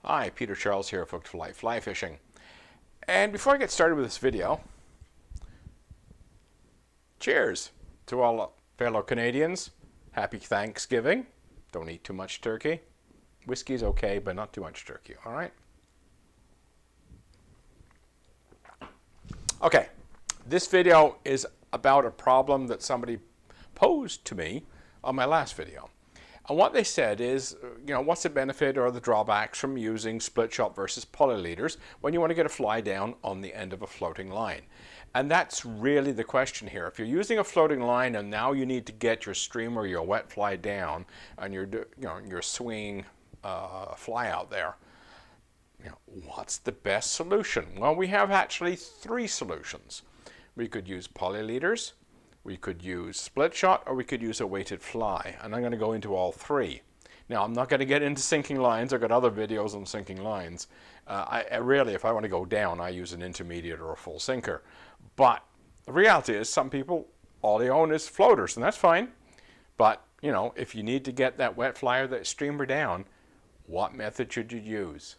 Hi, Peter Charles here, Hooked for Life Fly Fishing. And before I get started with this video, cheers to all fellow Canadians. Happy Thanksgiving. Don't eat too much turkey. Whiskey's okay, but not too much turkey, all right? Okay, this video is about a problem that somebody posed to me on my last video. And what they said is, what's the benefit or the drawbacks from using Splitshot versus PolyLeaders when you want to get a fly down on the end of a floating line? And that's really the question here. If you're using a floating line and now you need to get your streamer, your wet fly down, and you're swinging a fly out there, what's the best solution? Well, we have actually three solutions. We could use PolyLeaders, we could use Splitshot, or we could use a weighted fly. And I'm going to go into all three. Now, I'm not going to get into sinking lines. I've got other videos on sinking lines. I really, if I want to go down, I use an intermediate or a full sinker. But the reality is some people, all they own is floaters, and that's fine. But, if you need to get that wet fly or that streamer down, what method should you use?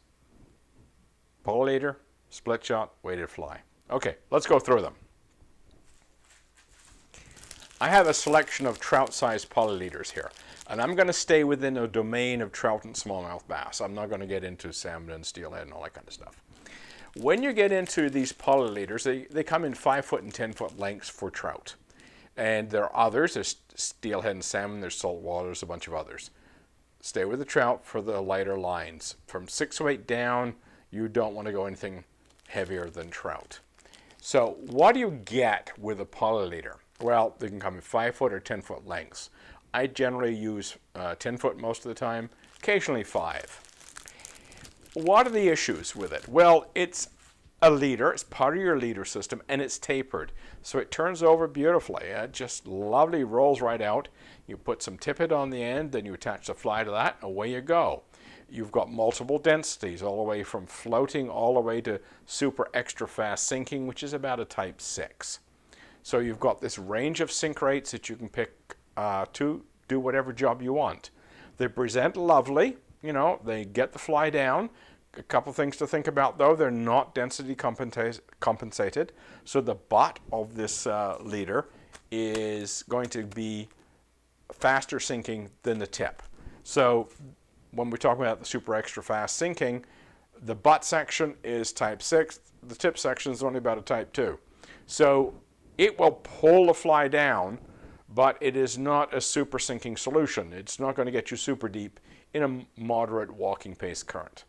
PolyLeader, Splitshot, weighted fly. Okay, let's go through them. I have a selection of trout-sized PolyLeaders here, and I'm going to stay within a domain of trout and smallmouth bass. I'm not going to get into salmon and steelhead and all that kind of stuff. When you get into these PolyLeaders, they come in 5-foot and 10-foot lengths for trout. And there are others. There's steelhead and salmon, there's saltwater, there's a bunch of others. Stay with the trout for the lighter lines. From 6 to 8 down, you don't want to go anything heavier than trout. So what do you get with a PolyLeader? Well, they can come in 5-foot or 10-foot lengths. I generally use 10-foot most of the time, occasionally 5. What are the issues with it? Well, it's a leader, it's part of your leader system, and it's tapered. So it turns over beautifully. It just lovely rolls right out. You put some tippet on the end, then you attach the fly to that, away you go. You've got multiple densities, all the way from floating all the way to super extra fast sinking, which is about a type 6. So you've got this range of sink rates that you can pick to do whatever job you want. They present lovely, they get the fly down. A couple things to think about though, they're not density compensated. So the butt of this leader is going to be faster sinking than the tip. So when we're talking about the super extra fast sinking, the butt section is type 6, the tip section is only about a type 2. So it will pull the fly down, but it is not a super sinking solution. It's not going to get you super deep in a moderate walking pace current.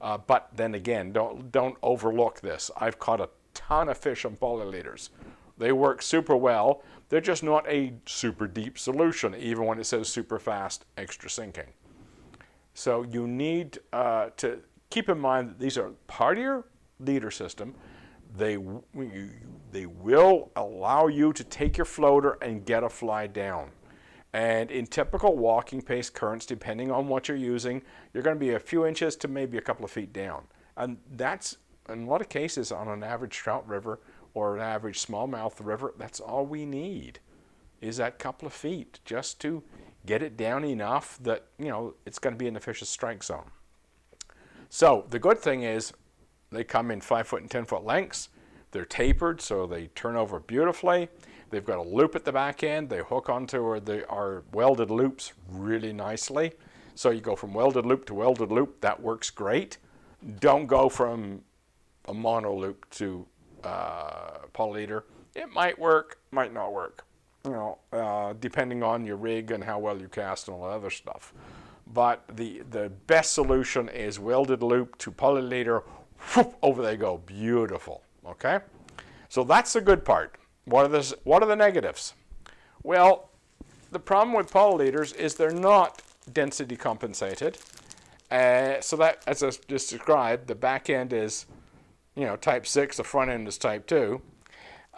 But then again, don't overlook this. I've caught a ton of fish on PolyLeaders. They work super well. They're just not a super deep solution, even when it says super fast extra sinking. So you need to keep in mind that these are part of your leader system. They will allow you to take your floater and get a fly down. And in typical walking pace currents, depending on what you're using, you're going to be a few inches to maybe a couple of feet down. And that's, in a lot of cases, on an average trout river or an average smallmouth river, that's all we need, is that couple of feet just to get it down enough that, it's going to be in the fish's strike zone. So the good thing is they come in 5-foot and 10-foot lengths. They're tapered, so they turn over beautifully. They've got a loop at the back end. They hook onto where they are welded loops really nicely. So you go from welded loop to welded loop. That works great. Don't go from a mono loop to PolyLeader. It might work, might not work, depending on your rig and how well you cast and all that other stuff. But the best solution is welded loop to PolyLeader. Whoop, over they go. Beautiful. Okay? So that's the good part. What are the negatives? Well, the problem with PolyLeaders is they're not density compensated. So that, as I just described, the back end is, type 6, the front end is type 2.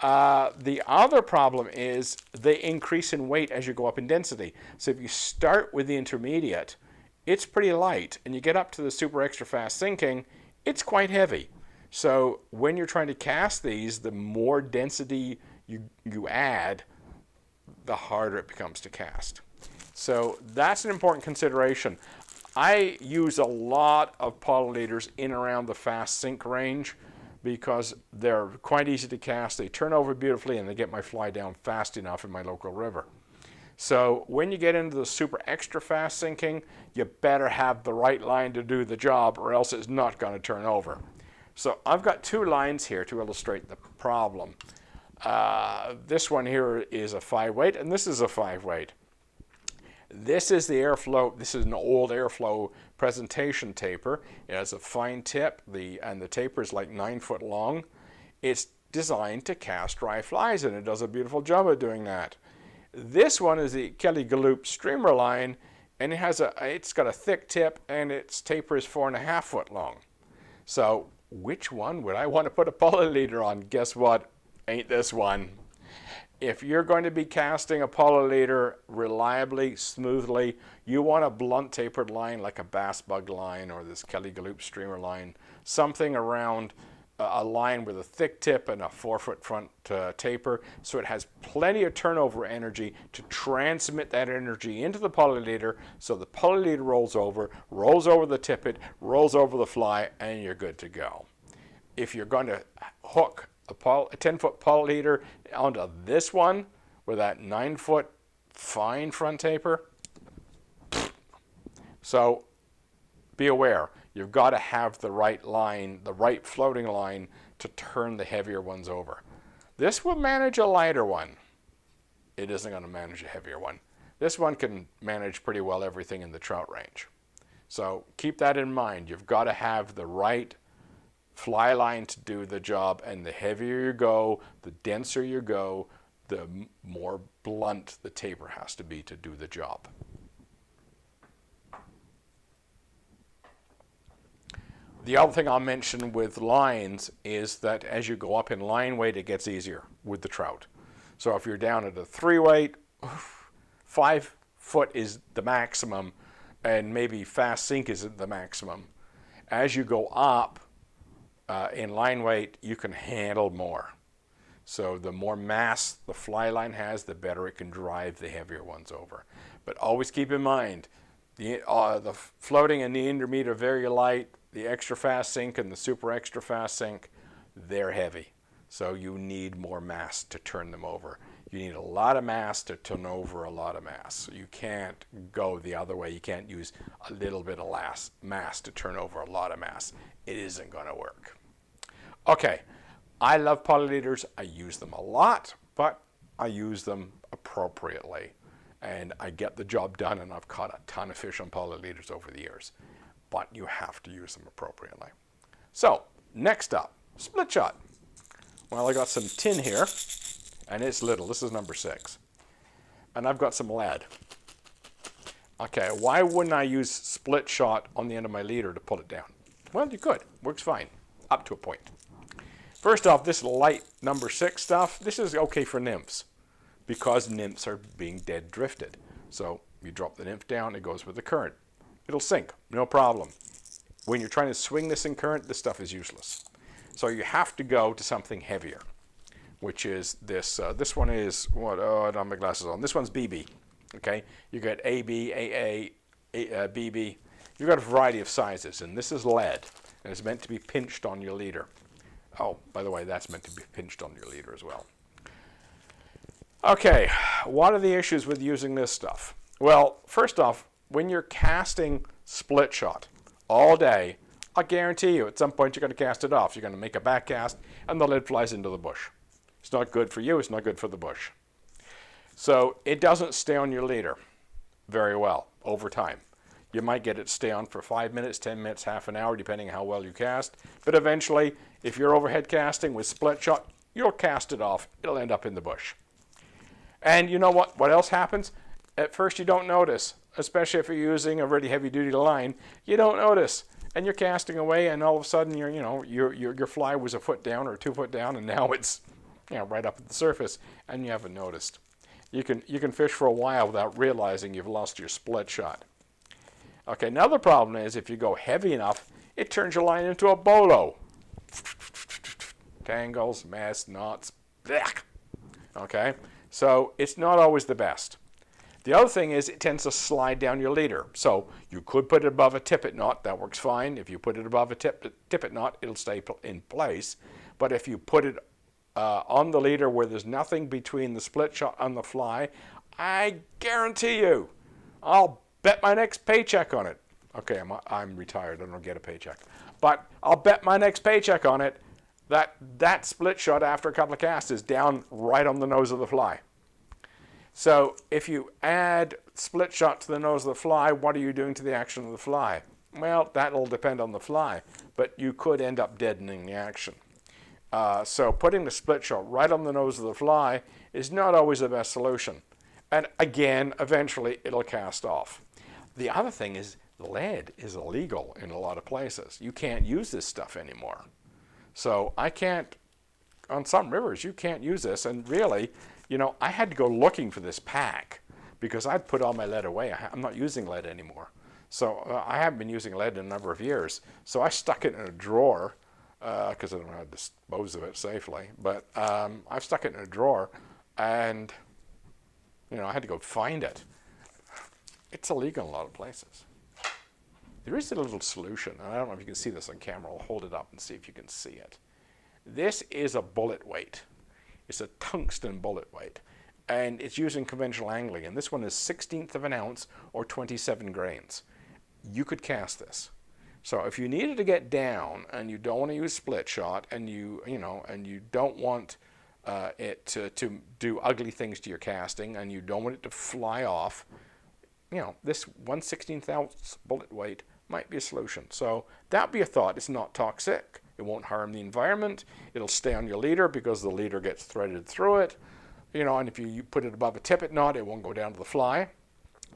The other problem is they increase in weight as you go up in density. So if you start with the intermediate, it's pretty light, and you get up to the super extra fast sinking, it's quite heavy. So when you're trying to cast these, the more density you add, the harder it becomes to cast. So that's an important consideration. I use a lot of PolyLeaders in around the fast sink range because they're quite easy to cast, they turn over beautifully, and they get my fly down fast enough in my local river. So when you get into the super extra fast sinking, you better have the right line to do the job, or else it's not going to turn over. So I've got two lines here to illustrate the problem. This one here is a 5-weight, and this is a 5-weight. This is the airflow. This is an old airflow presentation taper. It has a fine tip, and the taper is like 9 foot long. It's designed to cast dry flies, and it does a beautiful job of doing that. This one is the Kelly Galoop streamer line, and it's got a thick tip, and its taper is 4.5 foot long. So which one would I want to put a PolyLeader on? Guess what? Ain't this one. If you're going to be casting a PolyLeader reliably, smoothly, you want a blunt tapered line like a bass bug line or this Kelly Galoop streamer line, something around a line with a thick tip and a 4-foot front taper, so it has plenty of turnover energy to transmit that energy into the PolyLeader, so the PolyLeader rolls over the tippet, rolls over the fly, and you're good to go. If you're going to hook a 10-foot PolyLeader onto this one with that 9-foot fine front taper, so be aware, you've got to have the right line, the right floating line to turn the heavier ones over. This will manage a lighter one. It isn't going to manage a heavier one. This one can manage pretty well everything in the trout range. So keep that in mind. You've got to have the right fly line to do the job, and the heavier you go, the denser you go, the more blunt the taper has to be to do the job. The other thing I'll mention with lines is that as you go up in line weight, it gets easier with the trout. So if you're down at a 3-weight, 5 foot is the maximum, and maybe fast sink isn't the maximum. As you go up in line weight, you can handle more. So the more mass the fly line has, the better it can drive the heavier ones over. But always keep in mind, the floating and the intermediate are very light. The extra fast sink and the super extra fast sink, they're heavy. So you need more mass to turn them over. You need a lot of mass to turn over a lot of mass. You can't go the other way. You can't use a little bit of mass to turn over a lot of mass. It isn't going to work. Okay, I love PolyLeaders. I use them a lot, but I use them appropriately. And I get the job done, and I've caught a ton of fish on PolyLeaders over the years. But you have to use them appropriately. So, next up, split shot. Well, I got some tin here, and it's little. This is number 6. And I've got some lead. Okay, why wouldn't I use split shot on the end of my leader to pull it down? Well, you could. Works fine, up to a point. First off, this light number 6 stuff, this is okay for nymphs because nymphs are being dead drifted. So you drop the nymph down, it goes with the current. It'll sink, no problem. When you're trying to swing this in current, this stuff is useless. So you have to go to something heavier, which is this. This one is, what? Oh, I don't have my glasses on. This one's BB, okay? You got AB, AA, BB. You've got a variety of sizes, and this is lead, and it's meant to be pinched on your leader. Oh, by the way, that's meant to be pinched on your leader as well. Okay, what are the issues with using this stuff? Well, first off, when you're casting split shot all day, I guarantee you at some point you're going to cast it off. You're going to make a back cast and the lead flies into the bush. It's not good for you, it's not good for the bush. So it doesn't stay on your leader very well over time. You might get it to stay on for 5 minutes, 10 minutes, half an hour, depending on how well you cast. But eventually, if you're overhead casting with split shot, you'll cast it off. It'll end up in the bush. And you know what? What else happens? At first you don't notice, especially if you're using a really heavy-duty line. You don't notice, and you're casting away, and all of a sudden your fly was a foot down or 2 foot down, and now it's right up at the surface, and you haven't noticed. You can fish for a while without realizing you've lost your split shot. Okay, another problem is if you go heavy enough, it turns your line into a bolo. Tangles, mess, knots, blech. Okay, so it's not always the best. The other thing is it tends to slide down your leader. So you could put it above a tippet knot. That works fine. If you put it above a tippet knot, it'll stay in place. But if you put it on the leader where there's nothing between the split shot and the fly, I guarantee you, I'll bet my next paycheck on it. Okay, I'm retired. I don't get a paycheck. But I'll bet my next paycheck on it that split shot after a couple of casts is down right on the nose of the fly. So if you add split shot to the nose of the fly, what are you doing to the action of the fly? Well, that'll depend on the fly, but you could end up deadening the action. So putting the split shot right on the nose of the fly is not always the best solution. And again, eventually it'll cast off. The other thing is lead is illegal in a lot of places. You can't use this stuff anymore. So I can't, on some rivers, you can't use this. And really, you know, I had to go looking for this pack because I'd put all my lead away. I'm not using lead anymore. So I haven't been using lead in a number of years. So I stuck it in a drawer because I don't know how to dispose of it safely. But I've stuck it in a drawer and, you know, I had to go find it. It's illegal in a lot of places. There is a little solution, and I don't know if you can see this on camera. I'll hold it up and see if you can see it. This is a bullet weight. It's a tungsten bullet weight, and it's used in conventional angling, and this one is 1/16 of an ounce or 27 grains. You could cast this. So if you needed to get down and you don't want to use split shot and you don't want it to do ugly things to your casting and you don't want it to fly off, you know, this 1/16 ounce bullet weight might be a solution. So that'd be a thought. It's not toxic. It won't harm the environment. It'll stay on your leader because the leader gets threaded through it. You know, and if you put it above a tippet knot, it won't go down to the fly.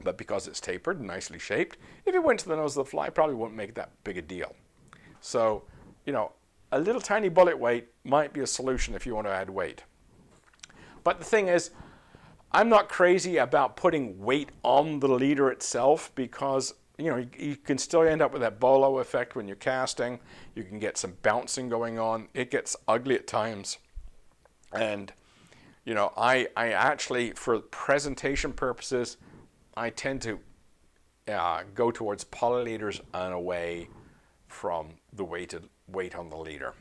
But because it's tapered and nicely shaped, if it went to the nose of the fly, it probably wouldn't make that big a deal. So, you know, a little tiny bullet weight might be a solution if you want to add weight. But the thing is, I'm not crazy about putting weight on the leader itself because, you know, you can still end up with that bolo effect when you're casting. You can get some bouncing going on. It gets ugly at times. And, you know, I actually, for presentation purposes, I tend to go towards PolyLeaders and away from the weight on the leader.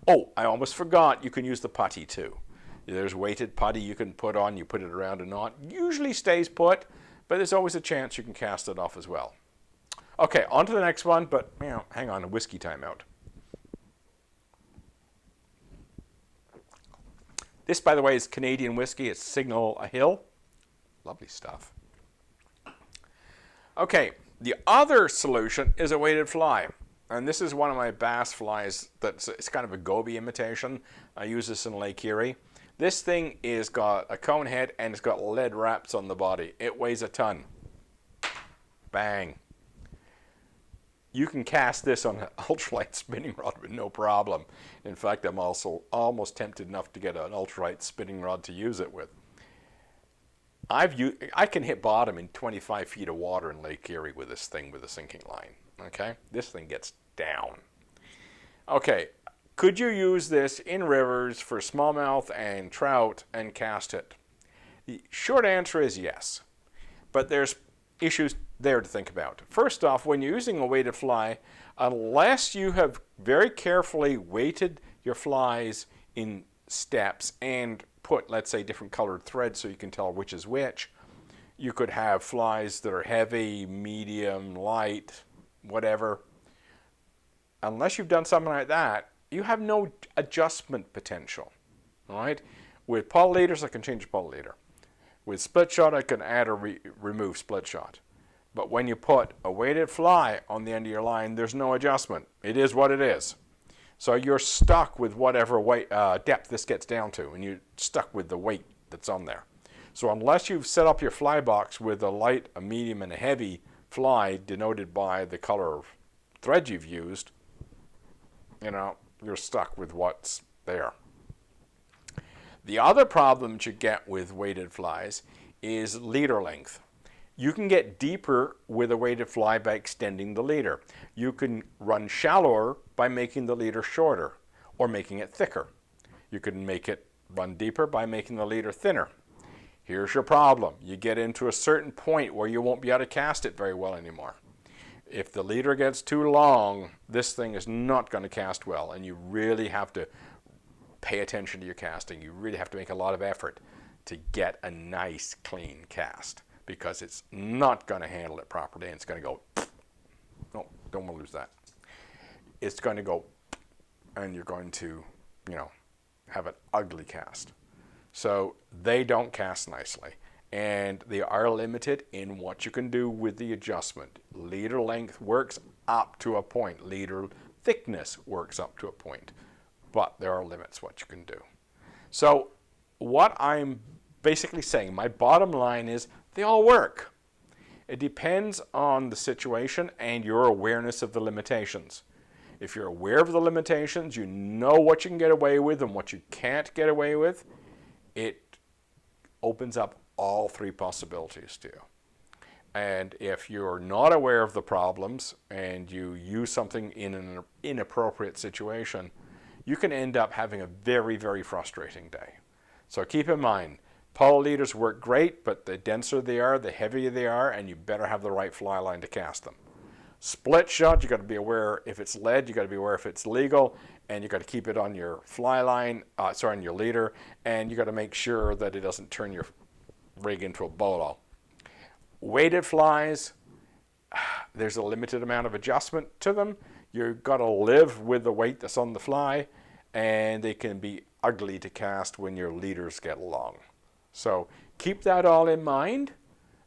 Oh, I almost forgot, you can use the putty too. There's weighted putty you can put on. You put it around a knot. Usually stays put, but there's always a chance you can cast it off as well. Okay, on to the next one, but you know, hang on, a whiskey timeout. This, by the way, is Canadian whiskey. It's Signal a Hill. Lovely stuff. Okay, the other solution is a weighted fly. And this is one of my bass flies it's kind of a goby imitation. I use this in Lake Erie. This thing is got a cone head and it's got lead wraps on the body. It weighs a ton. Bang. You can cast this on an ultralight spinning rod with no problem. In fact, I'm also almost tempted enough to get an ultralight spinning rod to use it with. I can hit bottom in 25 feet of water in Lake Erie with this thing with a sinking line. Okay, this thing gets down. Okay, could you use this in rivers for smallmouth and trout and cast it? The short answer is yes, but there's issues there to think about. First off, when you're using a weighted fly, unless you have very carefully weighted your flies in steps and put, let's say, different colored threads so you can tell which is which, you could have flies that are heavy, medium, light, whatever. Unless you've done something like that, you have no adjustment potential. All right? With PolyLeaders, I can change PolyLeader. With Splitshot, I can add or remove Splitshot. But when you put a weighted fly on the end of your line, there's no adjustment. It is what it is. So you're stuck with whatever weight, depth this gets down to, and you're stuck with the weight that's on there. So unless you've set up your fly box with a light, a medium, and a heavy fly denoted by the color of thread you've used, you know, you're stuck with what's there. The other problem that you get with weighted flies is leader length. You can get deeper with a weighted fly by extending the leader. You can run shallower by making the leader shorter or making it thicker. You can make it run deeper by making the leader thinner. Here's your problem. You get into a certain point where you won't be able to cast it very well anymore. If the leader gets too long, this thing is not going to cast well, and you really have to pay attention to your casting. You really have to make a lot of effort to get a nice, clean cast, because it's not going to handle it properly, and it's going to go, no, don't want to lose that. It's going to go, and you're going to, have an ugly cast. So they don't cast nicely, and they are limited in what you can do with the adjustment. Leader length works up to a point. Leader thickness works up to a point, but there are limits what you can do. So what I'm basically saying, my bottom line is they all work. It depends on the situation and your awareness of the limitations. If you're aware of the limitations, you know what you can get away with and what you can't get away with, it opens up all three possibilities to you. And if you're not aware of the problems and you use something in an inappropriate situation, you can end up having a very, very frustrating day. So keep in mind, PolyLeaders work great, but the denser they are, the heavier they are, and you better have the right fly line to cast them. Splitshot, you got to be aware if it's lead, you got to be aware if it's legal, and you got to keep it on your fly line, on your leader, and you got to make sure that it doesn't turn your rig into a bolo. Weighted flies, there's a limited amount of adjustment to them. You've got to live with the weight that's on the fly, and they can be ugly to cast when your leaders get long. So keep that all in mind,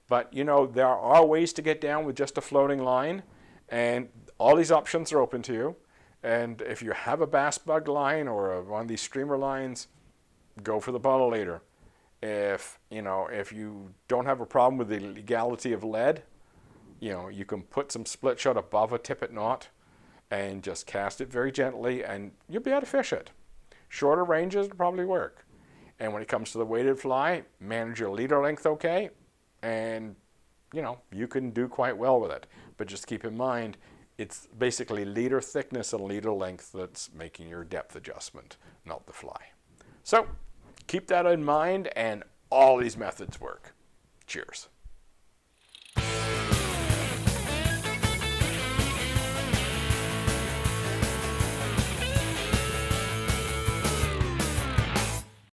but there are ways to get down with just a floating line, and all these options are open to you. And if you have a bass bug line or one of these streamer lines, go for the PolyLeader. If you don't have a problem with the legality of lead, you can put some split shot above a tippet knot and just cast it very gently, and you'll be able to fish it. Shorter ranges will probably work. And when it comes to the weighted fly, manage your leader length okay, and you can do quite well with it. But just keep in mind, it's basically leader thickness and leader length that's making your depth adjustment, not the fly. So keep that in mind, and all these methods work. Cheers.